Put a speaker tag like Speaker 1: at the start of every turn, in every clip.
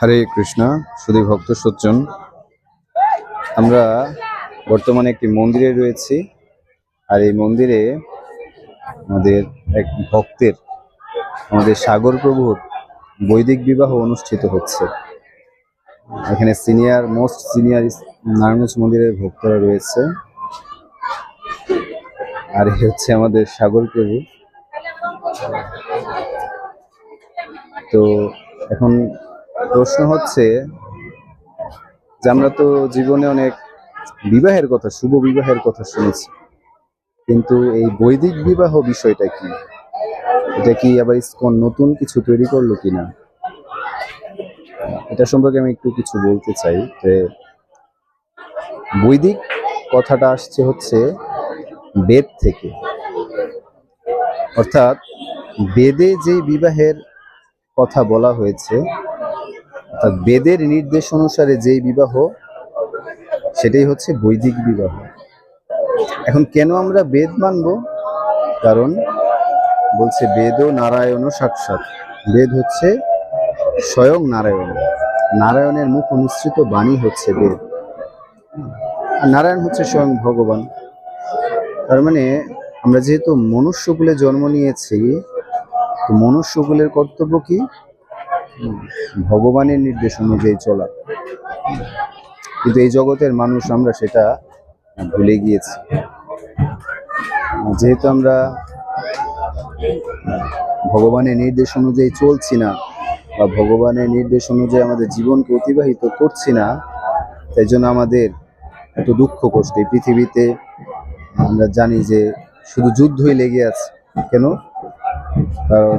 Speaker 1: হরে কৃষ্ণ। শুধু ভক্ত সজ্জন, আমরা বর্তমানে একটি মন্দিরে রয়েছি। আর এই মন্দিরে আমাদের এক ভক্তের, আমাদের সাগর প্রভুর বৈদিক বিবাহ অনুষ্ঠিত হচ্ছে। এখানে মোস্ট সিনিয়র নারায়ণগঞ্জ মন্দিরের ভক্তরা রয়েছে। আর এই হচ্ছে আমাদের সাগর প্রভু। তো এখন প্রশ্ন হচ্ছে যে আমরা তো জীবনে অনেক বিবাহের কথা, শুভ বিবাহের কথা শুনেছি, কিন্তু এই বৈদিক বিবাহ বিষয়টা কি? এটা কি আবার ইসকন নতুন কিছু তৈরি করলো কিনা? এটা সম্পর্কে আমি একটু কিছু বলতে চাই। যে বৈদিক কথাটা আসছে হচ্ছে বেদ থেকে, অর্থাৎ বেদে যে বিবাহের কথা বলা হয়েছে, অর্থাৎ বেদের নির্দেশ অনুসারে যেই বিবাহ, সেটাই হচ্ছে বৈদিক বিবাহ। এখন কেন আমরা বেদ মানব? কারণ বলছে বেদ ও নারায়ণ সাক্ষাৎ। বেদ হচ্ছে স্বয়ং নারায়ণ, নারায়ণের মুখ অনুসৃত বাণী হচ্ছে বেদ। আর নারায়ণ হচ্ছে স্বয়ং ভগবান। তার মানে আমরা যেহেতু মনুষ্যকুলে জন্ম নিয়েছি, তো মনুষ্যকুলের কর্তব্য কি? ভগবানের নির্দেশ অনুযায়ী চলা। কিন্তু এই জগতের মানুষ আমরা সেটা ভুলে গিয়েছি। যেহেতু আমরা ভগবানের নির্দেশ অনুযায়ী চলছি না, বা ভগবানের নির্দেশ অনুযায়ী আমাদের জীবনকে অতিবাহিত করছি না, তাই জন্য আমাদের এত দুঃখ কষ্ট। এই পৃথিবীতে আমরা জানি যে শুধু যুদ্ধই লেগে আছে। কেন? কারণ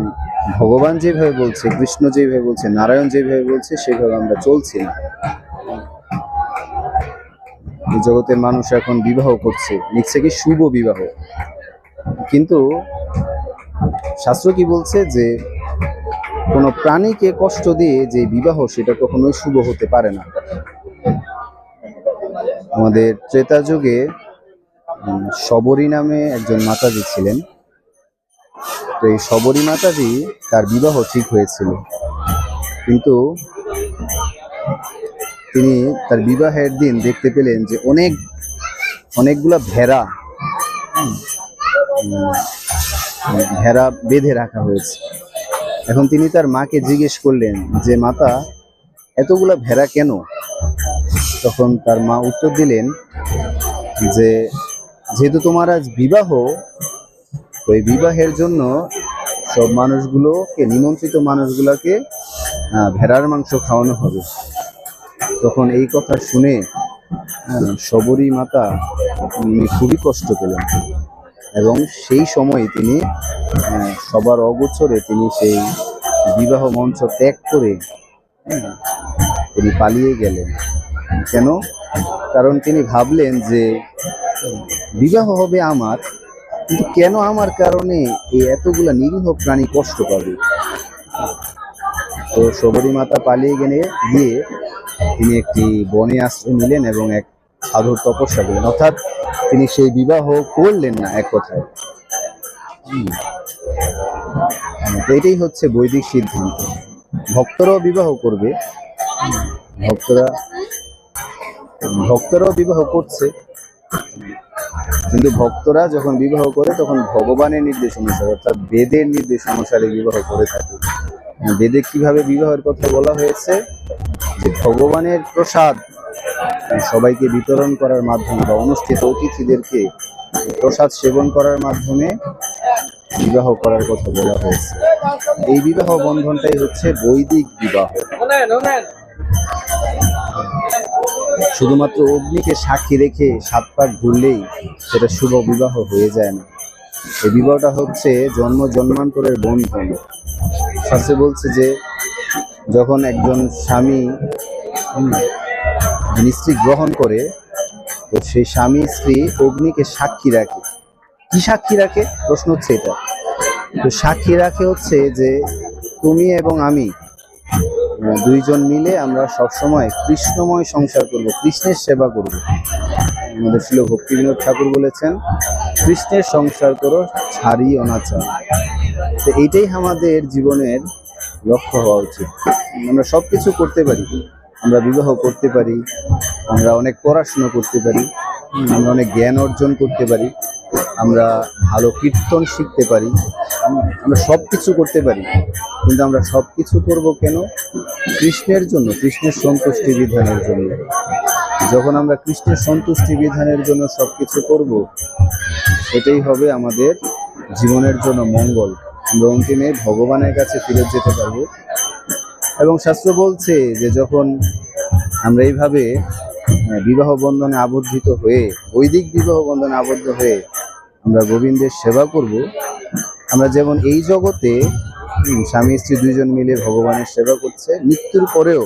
Speaker 1: ভগবান যেভাবে বলছে, কৃষ্ণ যেভাবে বলছে, নারায়ণ যেভাবে বলছে, সেভাবে আমরা চলছি না। এই জগতের মানুষ এখন বিবাহ করছে, লিখছে কি শুভ বিবাহ, কিন্তু শাস্ত্র কি বলছে? যে কোনো প্রাণীকে কষ্ট দিয়ে যে বিবাহ, সেটা কখনোই শুভ হতে পারে না। আমাদের ত্রেতা যুগে শবরী নামে একজন মাতাজি ছিলেন। তো এই শবরী মাতাজি, তার বিবাহ ঠিক হয়েছিল, কিন্তু তিনি তার বিবাহের দিন দেখতে পেলেন যে অনেকগুলা ভেড়া বেঁধে রাখা হয়েছে। এখন তিনি তার মাকে জিজ্ঞেস করলেন যে, মাতা, এতগুলা ভেড়া কেন? তখন তার মা উত্তর দিলেন যে, যেহেতু তোমার আজ বিবাহ, তো এই বিবাহের জন্য সব মানুষগুলোকে, নিমন্ত্রিত মানুষগুলোকে ভেড়ার মাংস খাওয়ানো হবে। তখন এই কথা শুনে শবরী মাতা খুবই কষ্ট পেলেন, এবং সেই সময় তিনি সবার অগোচরে তিনি সেই বিবাহ মঞ্চ ত্যাগ করে তিনি পালিয়ে গেলেন। কেন? কারণ তিনি ভাবলেন যে বিবাহ হবে আমার, কিন্তু কেন আমার কারণে এই এতগুলা নিরীহ প্রাণী কষ্ট পাবে? তো শবরী মাতা পালিয়ে গিয়ে তিনি একটি বনে আশ্রয় নিলেন এবং এক সাধুর তপস্যা করলেন। অর্থাৎ তিনি সেই বিবাহ করলেন না, এক কথায়। তো এটাই হচ্ছে বৈদিক সিদ্ধান্ত। ভক্তরাও বিবাহ করবে, ভক্তরাও বিবাহ করছে, কিন্তু ভক্তরা যখন বিবাহ করে তখন ভগবানের নির্দেশ অনুসারে, অর্থাৎ বেদের নির্দেশ অনুসারে বিবাহ করে থাকে। বেদে কিভাবে বিবাহের কথা বলা হয়েছে? যে ভগবানের প্রসাদ সবাইকে বিতরণ করার মাধ্যমে, বা অনুষ্ঠিত অতিথিদেরকে প্রসাদ সেবন করার মাধ্যমে বিবাহ করার কথা বলা হয়েছে। এই বিবাহ বন্ধনটাই হচ্ছে বৈদিক বিবাহ। শুধুমাত্র অগ্নিকে সাক্ষী রেখে 7 পাক ঘুরলেই সেটা শুভ বিবাহ হয়ে যায় না। এই বিবাহটা হচ্ছে জন্ম জন্মান্তরের বন্ধন। শাস্ত্রে বলছে যে যখন একজন স্বামী স্ত্রী গ্রহণ করে, তো সেই স্বামী স্ত্রী অগ্নিকে সাক্ষী রাখে। কি সাক্ষী রাখে? প্রশ্ন হচ্ছে এটা। তো সাক্ষী রাখে হচ্ছে যে তুমি এবং আমি দুইজন মিলে আমরা সবসময় কৃষ্ণময় সংসার করব, কৃষ্ণের সেবা করব। আমাদের শ্রীল ভক্তিবিনোদ ঠাকুর বলেছেন, কৃষ্ণের সংসার করো, ছাড়ি অনাচার। তো এইটাই আমাদের জীবনের লক্ষ্য হওয়া উচিত। আমরা সবকিছু করতে পারি, আমরা বিবাহ করতে পারি, আমরা অনেক পড়াশুনো করতে পারি, আমরা অনেক জ্ঞান অর্জন করতে পারি, আমরা ভালো কীর্তন শিখতে পারি, আমরা সব কিছু করতে পারি, কিন্তু আমরা সব কিছু করবো কেন? কৃষ্ণের জন্য, কৃষ্ণের সন্তুষ্টি বিধানের জন্য। যখন আমরা কৃষ্ণের সন্তুষ্টি বিধানের জন্য সব কিছু করবো, এটাই হবে আমাদের জীবনের জন্য মঙ্গল। আমরা অন্তিমে ভগবানের কাছে ফিরে যেতে পারবো। এবং শাস্ত্র বলছে যে যখন আমরা এইভাবে বিবাহ বন্ধনে আবদ্ধিত হয়ে, বৈদিক বিবাহ বন্ধনে আবদ্ধ হয়ে আমরা গোবিন্দের সেবা করব, আমরা যেমন এই জগতে স্বামী স্ত্রী দুইজন মিলে ভগবানের সেবা করছে, মৃত্যুর পরেও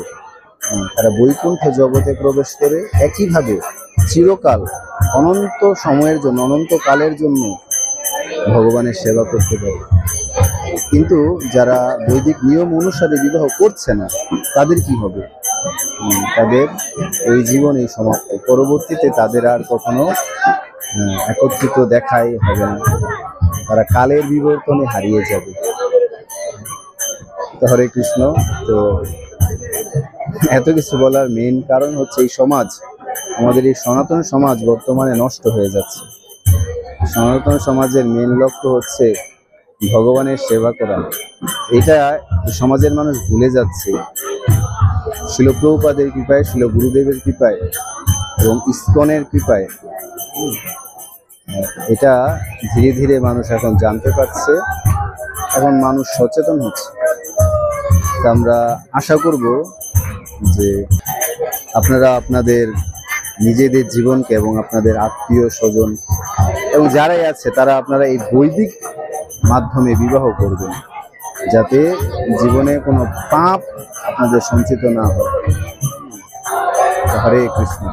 Speaker 1: তারা বৈকুণ্ঠ জগতে প্রবেশ করে একইভাবে চিরকাল, অনন্ত সময়ের জন্য, অনন্ত কালের জন্য ভগবানের সেবা করতে পারে। কিন্তু যারা বৈদিক নিয়ম অনুসারে বিবাহ করছে না, তাদের কি হবে? তাদের ওই জীবনেই সমাপ্ত। পরবর্তীতে তাদের আর কখনো একত্রিত দেখাই হবে না, তারা কালের বিবর্তনে হারিয়ে যাবে। তো হরে কৃষ্ণ। তো এত কিছু বলার মেইন কারণ হচ্ছে এই সমাজ, আমাদের এই সনাতন সমাজ বর্তমানে নষ্ট হয়ে যাচ্ছে। সনাতন সমাজের মেইন লক্ষ্য হচ্ছে ভগবানের সেবা করা। এটা সমাজের মানুষ ভুলে যাচ্ছে। শিল প্রভুপাদের কৃপায়, শিল গুরুদেবের কৃপায় এবং ইসকনের কৃপায় এটা ধীরে ধীরে মানুষ এখন জানতে পারছে, এখন মানুষ সচেতন হচ্ছে। তা আমরা আশা করব যে আপনারা আপনাদের নিজেদের জীবনকে এবং আপনাদের আত্মীয় স্বজন এবং যারাই আছে তারা আপনারা এই বৈদিক মাধ্যমে বিবাহ করবেন, যাতে জীবনে কোনো পাপ আপনাদের সঞ্চিত না হয়। হরে কৃষ্ণ।